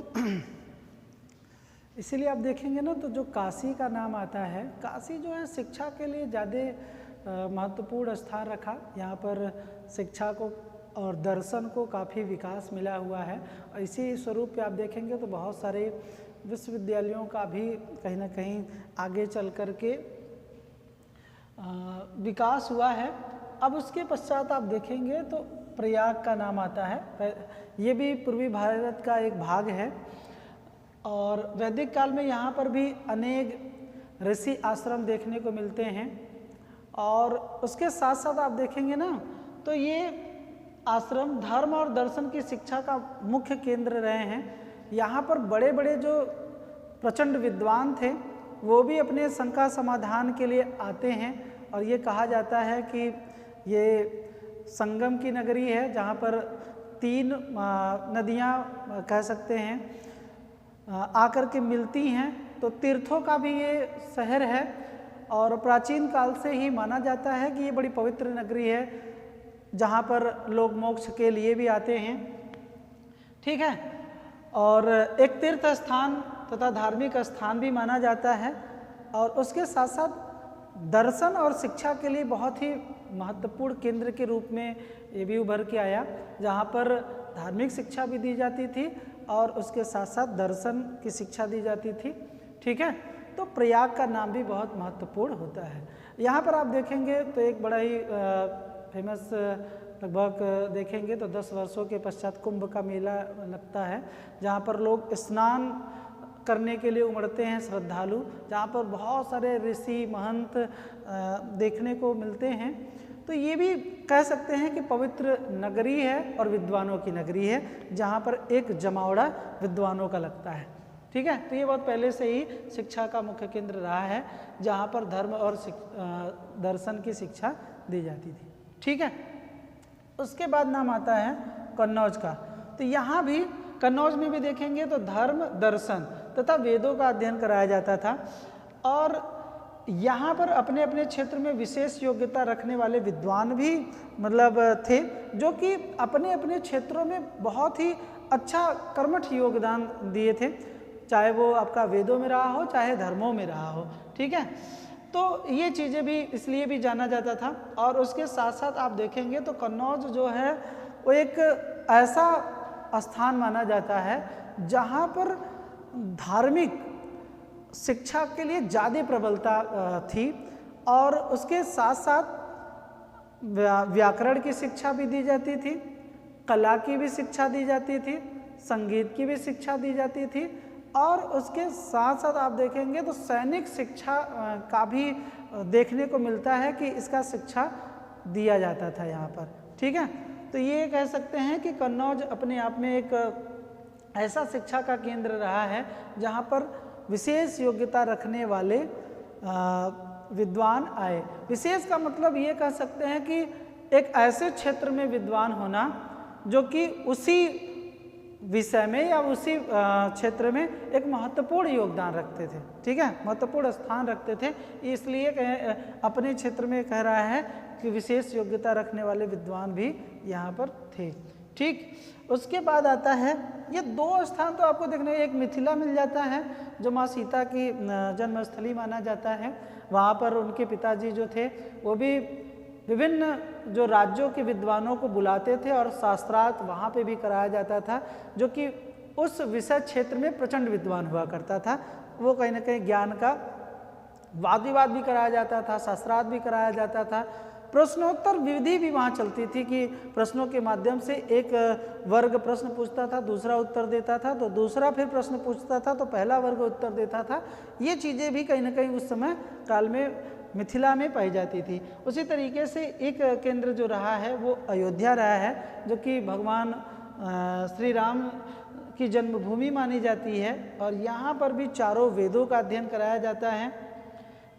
Speaker 1: इसीलिए आप देखेंगे ना, तो जो काशी का नाम आता है, काशी जो है शिक्षा के लिए ज़्यादा महत्वपूर्ण स्थान रखा। यहाँ पर शिक्षा को और दर्शन को काफ़ी विकास मिला हुआ है। और इसी स्वरूप पे आप देखेंगे तो बहुत सारे विश्वविद्यालयों का भी कहीं ना कहीं आगे चल कर के विकास हुआ है। अब उसके पश्चात आप देखेंगे तो प्रयाग का नाम आता है। ये भी पूर्वी भारत का एक भाग है। और वैदिक काल में यहाँ पर भी अनेक ऋषि आश्रम देखने को मिलते हैं। और उसके साथ साथ आप देखेंगे ना, तो ये आश्रम धर्म और दर्शन की शिक्षा का मुख्य केंद्र रहे हैं। यहाँ पर बड़े बड़े जो प्रचंड विद्वान थे, वो भी अपने शंका समाधान के लिए आते हैं। और ये कहा जाता है कि ये संगम की नगरी है, जहाँ पर तीन नदियाँ कह सकते हैं आकर के मिलती हैं। तो तीर्थों का भी ये शहर है। और प्राचीन काल से ही माना जाता है कि ये बड़ी पवित्र नगरी है, जहाँ पर लोग मोक्ष के लिए भी आते हैं। ठीक है, और एक तीर्थ स्थान तथा धार्मिक स्थान भी माना जाता है। और उसके साथ साथ दर्शन और शिक्षा के लिए बहुत ही महत्वपूर्ण केंद्र के रूप में ये भी उभर के आया, जहाँ पर धार्मिक शिक्षा भी दी जाती थी और उसके साथ साथ दर्शन की शिक्षा दी जाती थी। ठीक है, तो प्रयाग का नाम भी बहुत महत्वपूर्ण होता है। यहाँ पर आप देखेंगे तो एक बड़ा ही फेमस, लगभग देखेंगे तो 10 वर्षों के पश्चात कुंभ का मेला लगता है, जहाँ पर लोग स्नान करने के लिए उमड़ते हैं श्रद्धालु, जहाँ पर बहुत सारे ऋषि महंत देखने को मिलते हैं। तो ये भी कह सकते हैं कि पवित्र नगरी है और विद्वानों की नगरी है, जहाँ पर एक जमावड़ा विद्वानों का लगता है। ठीक है, तो ये बहुत पहले से ही शिक्षा का मुख्य केंद्र रहा है, जहाँ पर धर्म और दर्शन की शिक्षा दी जाती थी। ठीक है, उसके बाद नाम आता है कन्नौज का। तो यहाँ भी कन्नौज में भी देखेंगे तो धर्म, दर्शन तथा वेदों का अध्ययन कराया जाता था। और यहाँ पर अपने अपने क्षेत्र में विशेष योग्यता रखने वाले विद्वान भी मतलब थे, जो कि अपने अपने क्षेत्रों में बहुत ही अच्छा कर्मठ योगदान दिए थे, चाहे वो आपका वेदों में रहा हो, चाहे धर्मों में रहा हो। ठीक है, तो ये चीज़ें भी इसलिए भी जाना जाता था। और उसके साथ साथ आप देखेंगे तो कन्नौज जो है वो एक ऐसा स्थान माना जाता है जहाँ पर धार्मिक शिक्षा के लिए ज़्यादा प्रबलता थी। और उसके साथ साथ व्याकरण की शिक्षा भी दी जाती थी, कला की भी शिक्षा दी जाती थी, संगीत की भी शिक्षा दी जाती थी। और उसके साथ साथ आप देखेंगे तो सैनिक शिक्षा का भी देखने को मिलता है कि इसका शिक्षा दिया जाता था यहाँ पर। ठीक है, तो ये कह सकते हैं कि कन्नौज अपने आप में एक ऐसा शिक्षा का केंद्र रहा है जहाँ पर विशेष योग्यता रखने वाले विद्वान आए। विशेष का मतलब ये कह सकते हैं कि एक ऐसे क्षेत्र में विद्वान होना जो कि उसी विषय में या उसी क्षेत्र में एक महत्वपूर्ण योगदान रखते थे। ठीक है, महत्वपूर्ण स्थान रखते थे, इसलिए अपने क्षेत्र में कह रहा है कि विशेष योग्यता रखने वाले विद्वान भी यहाँ पर थे। ठीक। उसके बाद आता है, ये 2 स्थान तो आपको देखने, एक मिथिला मिल जाता है जो माँ सीता की जन्मस्थली माना जाता है। वहाँ पर उनके पिताजी जो थे वो भी विभिन्न जो राज्यों के विद्वानों को बुलाते थे और शास्त्रार्थ वहाँ पे भी कराया जाता था, जो कि उस विषय क्षेत्र में प्रचंड विद्वान हुआ करता था। वो कहीं ना कहीं ज्ञान का वाद विवाद भी कराया जाता था, शास्त्रार्थ भी कराया जाता था, प्रश्नोत्तर विधि भी वहाँ चलती थी कि प्रश्नों के माध्यम से एक वर्ग प्रश्न पूछता था, दूसरा उत्तर देता था, तो दूसरा फिर प्रश्न पूछता था तो पहला वर्ग उत्तर देता था। ये चीज़ें भी कहीं ना कहीं उस समय काल में मिथिला में पाई जाती थी। उसी तरीके से एक केंद्र जो रहा है वो अयोध्या रहा है, जो कि भगवान श्री राम की जन्मभूमि मानी जाती है और यहाँ पर भी चारों वेदों का अध्ययन कराया जाता है।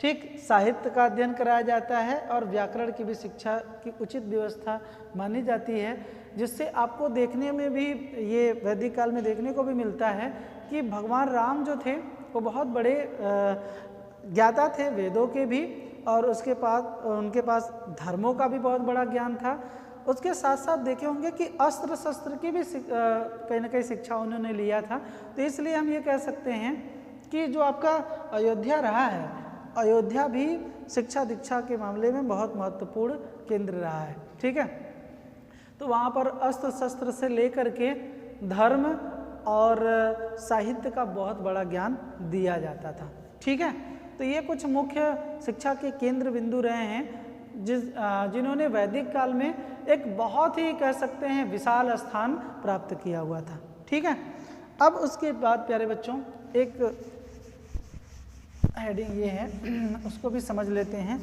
Speaker 1: ठीक, साहित्य का अध्ययन कराया जाता है और व्याकरण की भी शिक्षा की उचित व्यवस्था मानी जाती है, जिससे आपको देखने में भी ये वैदिक काल में देखने को भी मिलता है कि भगवान राम जो थे वो बहुत बड़े ज्ञाता थे वेदों के भी, और उनके पास धर्मों का भी बहुत बड़ा ज्ञान था। उसके साथ साथ देखे होंगे कि अस्त्र शस्त्र की भी कहीं ना कहीं शिक्षा उन्होंने लिया था। तो इसलिए हम ये कह सकते हैं कि जो आपका अयोध्या रहा है, अयोध्या भी शिक्षा दीक्षा के मामले में बहुत महत्वपूर्ण केंद्र रहा है। ठीक है, तो वहाँ पर अस्त्र शस्त्र से लेकर के धर्म और साहित्य का बहुत बड़ा ज्ञान दिया जाता था। ठीक है, तो ये कुछ मुख्य शिक्षा के केंद्र बिंदु रहे हैं जिन्होंने वैदिक काल में एक बहुत ही कह सकते हैं विशाल स्थान प्राप्त किया हुआ था। ठीक है, अब उसके बाद प्यारे बच्चों एक हेडिंग ये है, उसको भी समझ लेते हैं।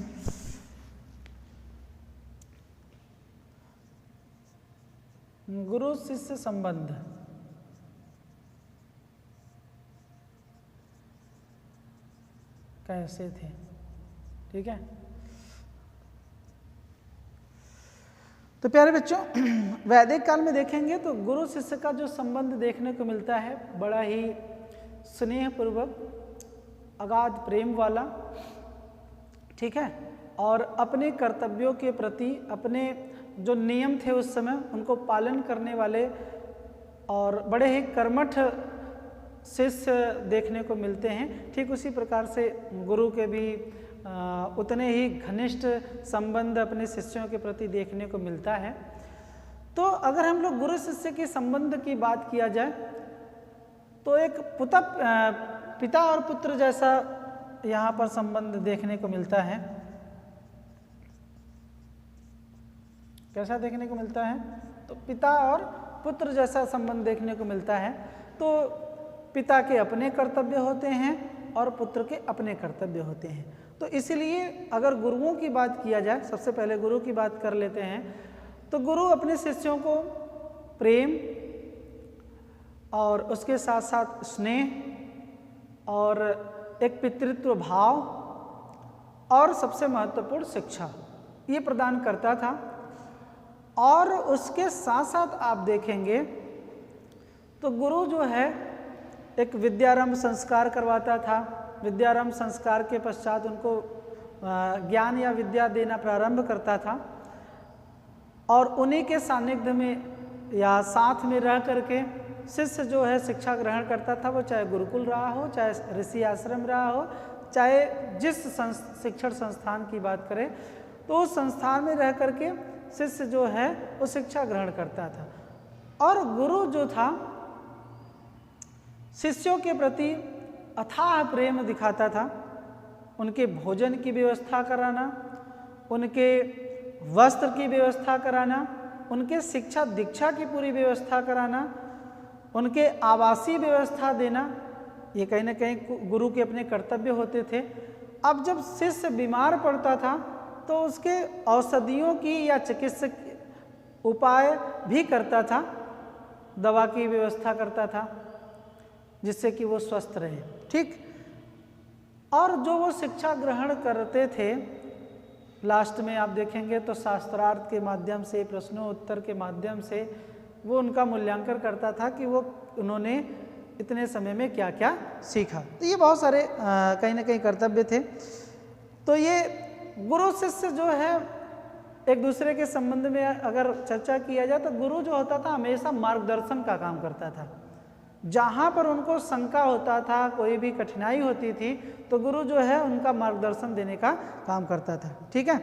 Speaker 1: गुरु शिष्य संबंध। कैसे थे? ठीक है, तो प्यारे बच्चों वैदिक काल में देखेंगे तो गुरु शिष्य का जो संबंध देखने को मिलता है बड़ा ही स्नेहपूर्वक, अगाध प्रेम वाला। ठीक है, और अपने कर्तव्यों के प्रति अपने जो नियम थे उस समय उनको पालन करने वाले और बड़े ही कर्मठ शिष्य देखने को मिलते हैं। ठीक उसी प्रकार से गुरु के भी उतने ही घनिष्ठ संबंध अपने शिष्यों के प्रति देखने को मिलता है। तो अगर हम लोग गुरु शिष्य के संबंध की बात किया जाए तो एक पिता और पुत्र जैसा यहाँ पर संबंध देखने को मिलता है। कैसा देखने को मिलता है? तो पिता और पुत्र जैसा संबंध देखने को मिलता है। तो पिता के अपने कर्तव्य होते हैं और पुत्र के अपने कर्तव्य होते हैं। तो इसलिए अगर गुरुओं की बात किया जाए, सबसे पहले गुरु की बात कर लेते हैं, तो गुरु अपने शिष्यों को प्रेम और उसके साथ साथ स्नेह और एक पितृत्व भाव और सबसे महत्वपूर्ण शिक्षा ये प्रदान करता था। और उसके साथ साथ आप देखेंगे तो गुरु जो है एक विद्यारंभ संस्कार करवाता था। विद्यारंभ संस्कार के पश्चात उनको ज्ञान या विद्या देना प्रारंभ करता था और उन्हीं के सानिध्य में या साथ में रह करके शिष्य जो है शिक्षा ग्रहण करता था। वो चाहे गुरुकुल रहा हो, चाहे ऋषि आश्रम रहा हो, चाहे जिस शिक्षण संस्थान की बात करें तो उस संस्थान में रह करके शिष्य जो है वो शिक्षा ग्रहण करता था। और गुरु जो था शिष्यों के प्रति अथाह प्रेम दिखाता था। उनके भोजन की व्यवस्था कराना, उनके वस्त्र की व्यवस्था कराना, उनके शिक्षा दीक्षा की पूरी व्यवस्था कराना, उनके आवासीय व्यवस्था देना, ये कहीं ना कहीं गुरु के अपने कर्तव्य होते थे। अब जब शिष्य बीमार पड़ता था तो उसके औषधियों की या चिकित्सक उपाय भी करता था, दवा की व्यवस्था करता था जिससे कि वो स्वस्थ रहे। ठीक, और जो वो शिक्षा ग्रहण करते थे लास्ट में आप देखेंगे तो शास्त्रार्थ के माध्यम से, प्रश्नों उत्तर के माध्यम से वो उनका मूल्यांकन करता था कि वो उन्होंने इतने समय में क्या क्या सीखा। तो ये बहुत सारे कहीं ना कहीं कर्तव्य थे। तो ये गुरु शिष्य जो है एक दूसरे के संबंध में अगर चर्चा किया जाए तो गुरु जो होता था हमेशा मार्गदर्शन का काम करता था। जहाँ पर उनको शंका होता था, कोई भी कठिनाई होती थी, तो गुरु जो है उनका मार्गदर्शन देने का काम करता था। ठीक है।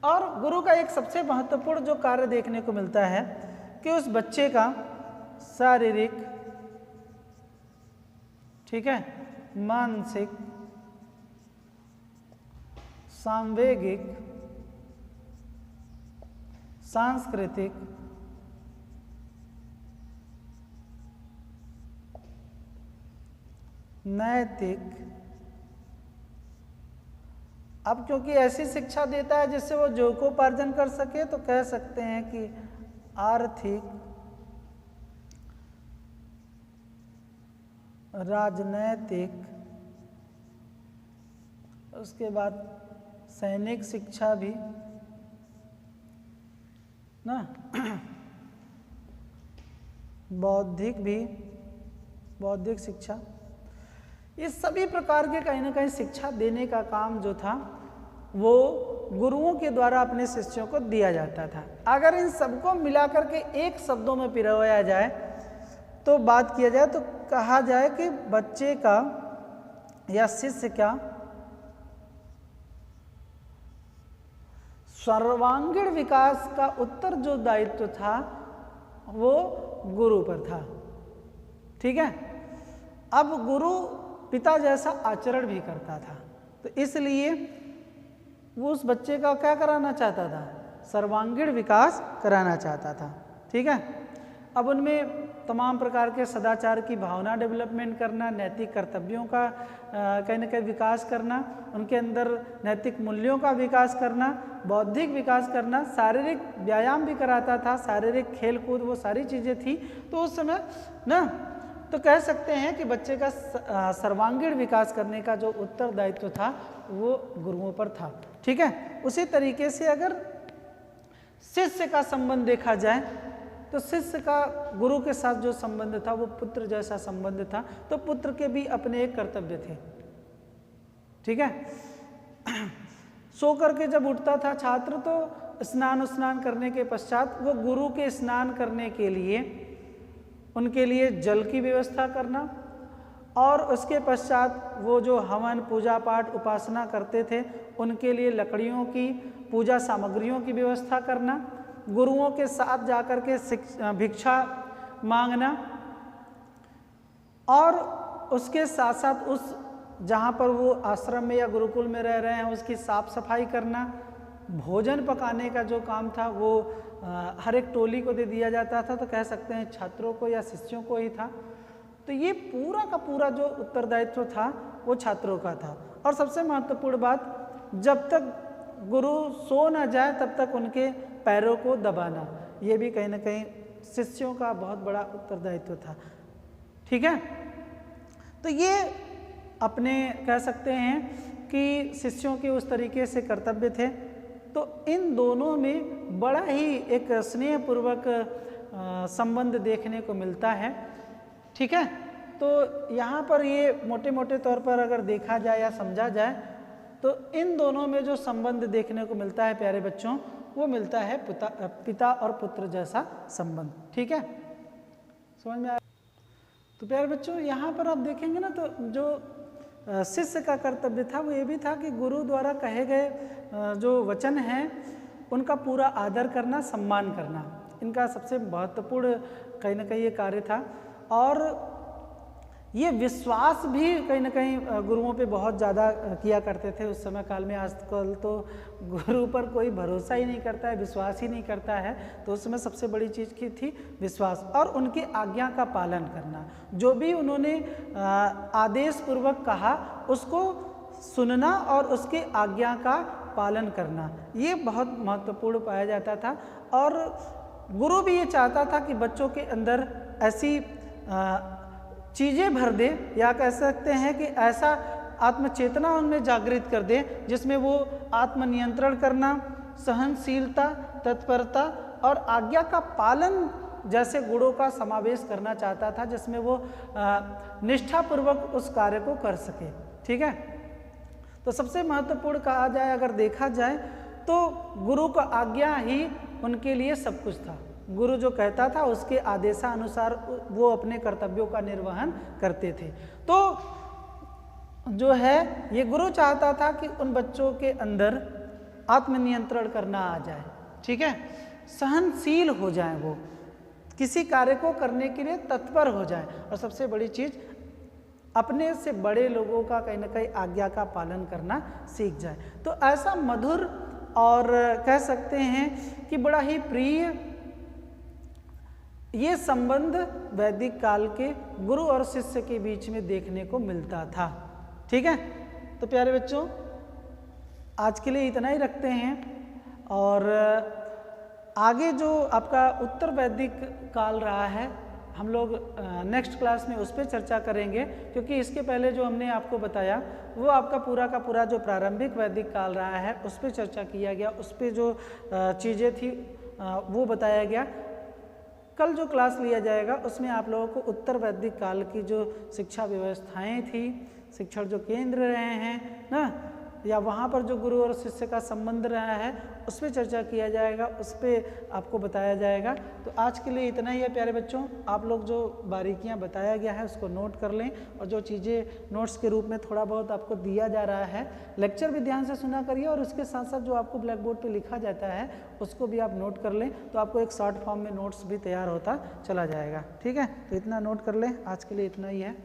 Speaker 1: और गुरु का एक सबसे महत्वपूर्ण जो कार्य देखने को मिलता है कि उस बच्चे का शारीरिक, ठीक है, मानसिक, सांवेगिक, सांस्कृतिक, नैतिक, अब क्योंकि ऐसी शिक्षा देता है जिससे वो जीविकोपार्जन कर सके, तो कह सकते हैं कि आर्थिक, राजनैतिक, उसके बाद सैनिक शिक्षा भी ना, बौद्धिक भी, बौद्धिक शिक्षा, ये सभी प्रकार के कहीं ना कहीं शिक्षा देने का काम जो था वो गुरुओं के द्वारा अपने शिष्यों को दिया जाता था। अगर इन सबको मिलाकर के एक शब्दों में पिरोया जाए तो बात किया जाए तो कहा जाए कि बच्चे का या शिष्य का सर्वांगीण विकास का उत्तर जो दायित्व था वो गुरु पर था। ठीक है। अब गुरु पिता जैसा आचरण भी करता था, तो इसलिए वो उस बच्चे का क्या कराना चाहता था, सर्वांगीण विकास कराना चाहता था। ठीक है। अब उनमें तमाम प्रकार के सदाचार की भावना डेवलपमेंट करना, नैतिक कर्तव्यों का कहीं ना कहीं विकास करना, उनके अंदर नैतिक मूल्यों का विकास करना, बौद्धिक विकास करना, शारीरिक व्यायाम भी कराता था, शारीरिक खेल कूद, वो सारी चीज़ें थी। तो उस समय ना तो कह सकते हैं कि बच्चे का सर्वांगीण विकास करने का जो उत्तरदायित्व था वो गुरुओं पर था। ठीक है। उसी तरीके से अगर शिष्य का संबंध देखा जाए तो शिष्य का गुरु के साथ जो संबंध था वो पुत्र जैसा संबंध था, तो पुत्र के भी अपने एक कर्तव्य थे। ठीक है। सो करके जब उठता था छात्र तो स्नान करने के पश्चात वो गुरु के स्नान करने के लिए उनके लिए जल की व्यवस्था करना, और उसके पश्चात वो जो हवन, पूजा पाठ, उपासना करते थे उनके लिए लकड़ियों की, पूजा सामग्रियों की व्यवस्था करना, गुरुओं के साथ जाकर के भिक्षा मांगना, और उसके साथ साथ उस जहाँ पर वो आश्रम में या गुरुकुल में रह रहे हैं उसकी साफ सफाई करना, भोजन पकाने का जो काम था वो हर एक टोली को दे दिया जाता था, तो कह सकते हैं छात्रों को या शिष्यों को ही था। तो ये पूरा का पूरा जो उत्तरदायित्व था वो छात्रों का था। और सबसे महत्वपूर्ण बात, जब तक गुरु सो न जाए तब तक उनके पैरों को दबाना, ये भी कहीं ना कहीं शिष्यों का बहुत बड़ा उत्तरदायित्व था। ठीक है। तो ये अपने कह सकते हैं कि शिष्यों के उस तरीके से कर्तव्य थे। तो इन दोनों में बड़ा ही एक स्नेहपूर्वक संबंध देखने को मिलता है। ठीक है। तो यहाँ पर ये मोटे मोटे तौर पर अगर देखा जाए या समझा जाए तो इन दोनों में जो संबंध देखने को मिलता है प्यारे बच्चों, वो मिलता है पिता और पुत्र जैसा संबंध। ठीक है। समझ में आया? तो प्यारे बच्चों यहाँ पर आप देखेंगे ना तो जो शिष्य का कर्तव्य था वो ये भी था कि गुरु द्वारा कहे गए जो वचन हैं उनका पूरा आदर करना, सम्मान करना, इनका सबसे महत्वपूर्ण कहीं ना कहीं ये कार्य था। और ये विश्वास भी कहीं ना कहीं गुरुओं पे बहुत ज़्यादा किया करते थे उस समय काल में। आजकल तो गुरु पर कोई भरोसा ही नहीं करता है, विश्वास ही नहीं करता है, तो उस समय सबसे बड़ी चीज़ की थी विश्वास और उनकी आज्ञा का पालन करना। जो भी उन्होंने आदेश पूर्वक कहा उसको सुनना और उसके आज्ञा का पालन करना, ये बहुत महत्वपूर्ण पाया जाता था। और गुरु भी ये चाहता था कि बच्चों के अंदर ऐसी चीज़ें भर दे, या कह सकते हैं कि ऐसा आत्मचेतना उनमें जागृत कर दे जिसमें वो आत्मनियंत्रण करना, सहनशीलता, तत्परता और आज्ञा का पालन जैसे गुणों का समावेश करना चाहता था, जिसमें वो निष्ठापूर्वक उस कार्य को कर सके। ठीक है। तो सबसे महत्वपूर्ण कहा जाए, अगर देखा जाए तो गुरु का आज्ञा ही उनके लिए सब कुछ था। गुरु जो कहता था उसके आदेशानुसार वो अपने कर्तव्यों का निर्वहन करते थे। तो जो है ये गुरु चाहता था कि उन बच्चों के अंदर आत्मनियंत्रण करना आ जाए, ठीक है, सहनशील हो जाए, वो किसी कार्य को करने के लिए तत्पर हो जाए, और सबसे बड़ी चीज अपने से बड़े लोगों का कहीं ना कहीं आज्ञा का पालन करना सीख जाए। तो ऐसा मधुर और कह सकते हैं कि बड़ा ही प्रिय ये संबंध वैदिक काल के गुरु और शिष्य के बीच में देखने को मिलता था। ठीक है, तो प्यारे बच्चों आज के लिए इतना ही रखते हैं, और आगे जो आपका उत्तर वैदिक काल रहा है हम लोग नेक्स्ट क्लास में उस पर चर्चा करेंगे, क्योंकि इसके पहले जो हमने आपको बताया वो आपका पूरा का पूरा जो प्रारंभिक वैदिक काल रहा है उस पर चर्चा किया गया, उस पर जो चीज़ें थी वो बताया गया। कल जो क्लास लिया जाएगा उसमें आप लोगों को उत्तर वैदिक काल की जो शिक्षा व्यवस्थाएं थी, शिक्षण जो केंद्र रहे हैं ना, या वहाँ पर जो गुरु और शिष्य का संबंध रहा है उस पर चर्चा किया जाएगा, उस पर आपको बताया जाएगा। तो आज के लिए इतना ही है प्यारे बच्चों। आप लोग जो बारीकियाँ बताया गया है उसको नोट कर लें, और जो चीज़ें नोट्स के रूप में थोड़ा बहुत आपको दिया जा रहा है, लेक्चर भी ध्यान से सुना करिए, और उसके साथ साथ जो आपको ब्लैक बोर्ड पर लिखा जाता है उसको भी आप नोट कर लें, तो आपको एक शॉर्ट फॉर्म में नोट्स भी तैयार होता चला जाएगा। ठीक है, तो इतना नोट कर लें, आज के लिए इतना ही है।